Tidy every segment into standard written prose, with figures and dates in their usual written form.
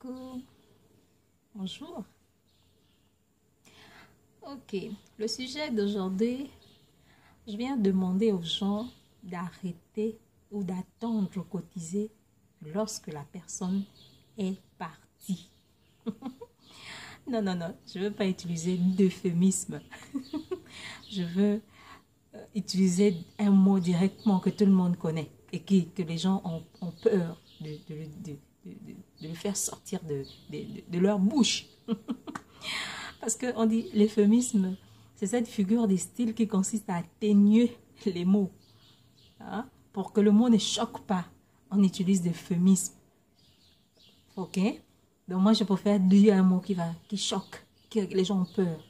Coucou, bonjour. Ok, le sujet d'aujourd'hui, je viens demander aux gens d'arrêter ou d'attendre cotiser lorsque la personne est partie. Non, non, non, je ne veux pas utiliser d'euphémisme. Je veux utiliser un mot directement que tout le monde connaît et que les gens ont peur de le faire sortir de leur bouche. Parce qu'on dit l'euphémisme, c'est cette figure de style qui consiste à atténuer les mots. Hein? Pour que le mot ne choque pas, on utilise l'euphémisme. Ok? Donc moi, je préfère dire un mot qui choque, que les gens ont peur.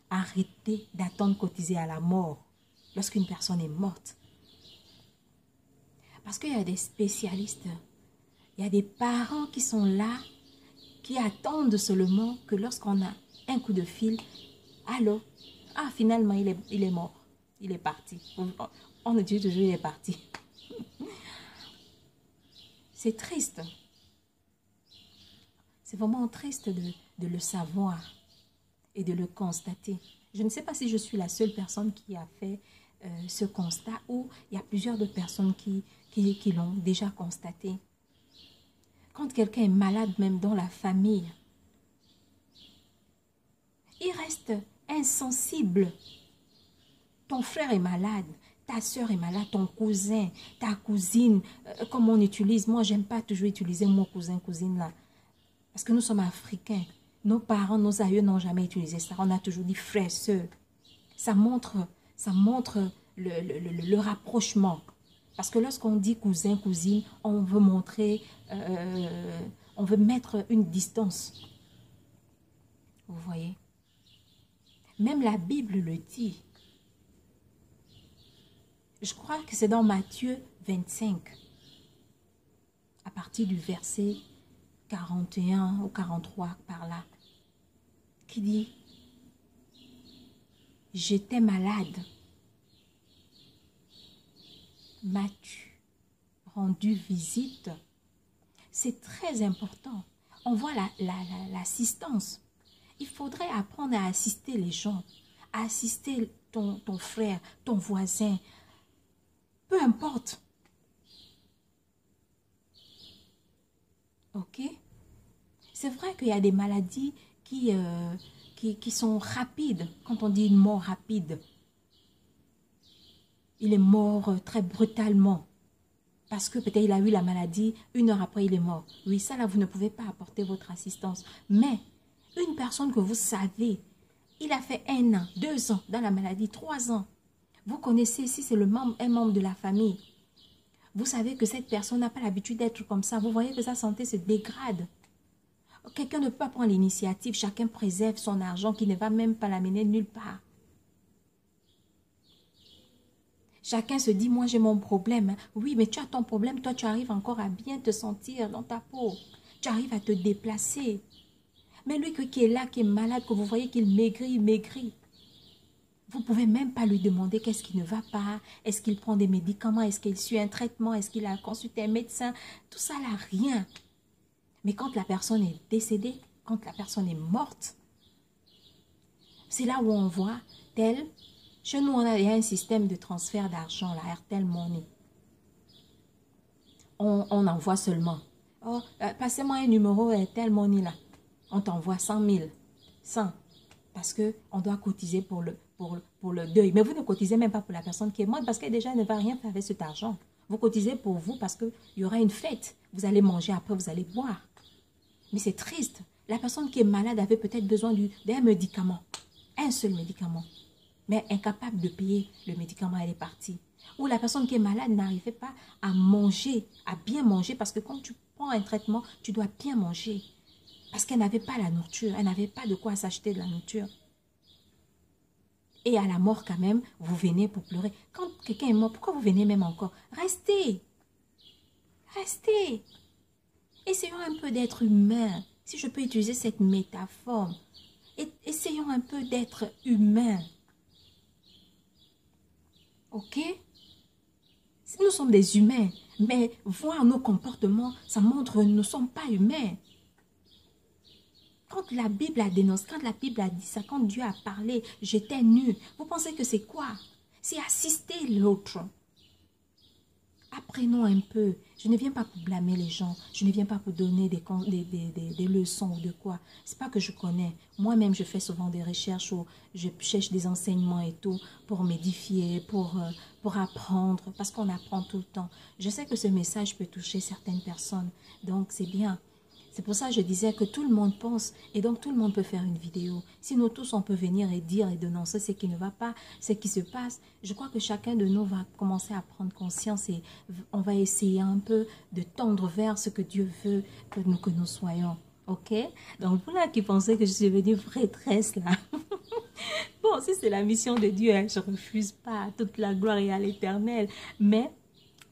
Arrêtez d'attendre cotiser à la mort lorsqu'une personne est morte. Parce qu'il y a des spécialistes, il y a des parents qui sont là, qui attendent seulement que lorsqu'on a un coup de fil, allô, ah finalement il est mort, il est parti. On nous dit toujours il est parti. C'est triste. C'est vraiment triste de le savoir et de le constater. Je ne sais pas si je suis la seule personne qui a fait ce constat ou il y a plusieurs d'autres personnes qui l'ont déjà constaté. Quand quelqu'un est malade, même dans la famille, il reste insensible. Ton frère est malade, ta soeur est malade, ton cousin, ta cousine, comme on utilise. Moi, j'aime pas toujours utiliser mon cousin, cousine là. Parce que nous sommes africains. Nos parents, nos aïeux n'ont jamais utilisé ça. On a toujours dit frère, soeur. Ça montre le rapprochement. Parce que lorsqu'on dit cousin, cousine, on veut montrer, on veut mettre une distance. Vous voyez? Même la Bible le dit. Je crois que c'est dans Matthieu 25, à partir du verset 41 ou 43 par là, qui dit « J'étais malade, m'as-tu rendu visite ?» C'est très important. On voit l'assistance. Il faudrait apprendre à assister les gens, à assister ton frère, ton voisin, peu importe. Ok? C'est vrai qu'il y a des maladies qui sont rapides. Quand on dit une mort rapide, il est mort très brutalement. Parce que peut-être il a eu la maladie, 1 heure après il est mort. Oui, ça là, vous ne pouvez pas apporter votre assistance. Mais une personne que vous savez, il a fait 1 an, 2 ans dans la maladie, 3 ans. Vous connaissez si c'est un membre de la famille. Vous savez que cette personne n'a pas l'habitude d'être comme ça. Vous voyez que sa santé se dégrade. Quelqu'un ne peut pas prendre l'initiative. Chacun préserve son argent qui ne va même pas l'amener nulle part. Chacun se dit, moi j'ai mon problème. Oui, mais tu as ton problème. Toi, tu arrives encore à bien te sentir dans ta peau. Tu arrives à te déplacer. Mais lui qui est là, qui est malade, que vous voyez qu'il maigrit, maigrit. Vous ne pouvez même pas lui demander qu'est-ce qui ne va pas. Est-ce qu'il prend des médicaments? Est-ce qu'il suit un traitement? Est-ce qu'il a consulté un médecin? Tout ça là, rien. Mais quand la personne est décédée, quand la personne est morte, c'est là où on voit tel. Chez nous, il y a un système de transfert d'argent, la Airtel Money. On envoie seulement. Oh, passez-moi un numéro Airtel Money là. On t'envoie 100 000. 100. Parce qu'on doit cotiser pour le deuil. Mais vous ne cotisez même pas pour la personne qui est morte parce qu'elle déjà ne va rien faire avec cet argent. Vous cotisez pour vous parce qu'il y aura une fête. Vous allez manger après, vous allez boire. Mais c'est triste. La personne qui est malade avait peut-être besoin d'un médicament. Un seul médicament. Mais incapable de payer le médicament, elle est partie. Ou la personne qui est malade n'arrivait pas à manger, à bien manger. Parce que quand tu prends un traitement, tu dois bien manger. Parce qu'elle n'avait pas la nourriture. Elle n'avait pas de quoi s'acheter de la nourriture. Et à la mort quand même, vous venez pour pleurer. Quand quelqu'un est mort, pourquoi vous venez même encore? Restez. Restez. Essayons un peu d'être humain. Si je peux utiliser cette métaphore. Essayons un peu d'être humain. Ok? Nous sommes des humains. Mais voir nos comportements, ça montre que nous ne sommes pas humains. Quand la Bible a dénoncé, quand la Bible a dit ça, quand Dieu a parlé, j'étais nu. Vous pensez que c'est quoi? C'est assister l'autre. Apprenons un peu. Je ne viens pas pour blâmer les gens. Je ne viens pas pour donner des leçons ou de quoi. C'est pas que je connais. Moi-même, je fais souvent des recherches où je cherche des enseignements et tout pour m'édifier, pour apprendre, parce qu'on apprend tout le temps. Je sais que ce message peut toucher certaines personnes. Donc, c'est bien. C'est pour ça que je disais que tout le monde pense et donc tout le monde peut faire une vidéo. Si nous tous, on peut venir et dire et dénoncer ce qui ne va pas, ce qui se passe, je crois que chacun de nous va commencer à prendre conscience et on va essayer un peu de tendre vers ce que Dieu veut que nous soyons. Ok? Donc, pour là qui pensaient que je suis devenue prêtresse là. Bon, si c'est la mission de Dieu, hein, je ne refuse pas toute la gloire et à l'éternel. Mais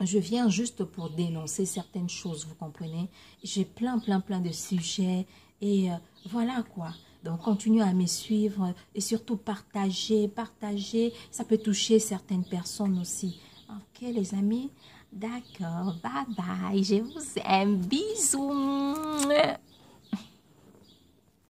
je viens juste pour dénoncer certaines choses, vous comprenez? J'ai plein de sujets et voilà quoi. Donc, continuez à me suivre et surtout partagez. Ça peut toucher certaines personnes aussi. Ok, les amis? D'accord, bye bye. Je vous aime. Bisous.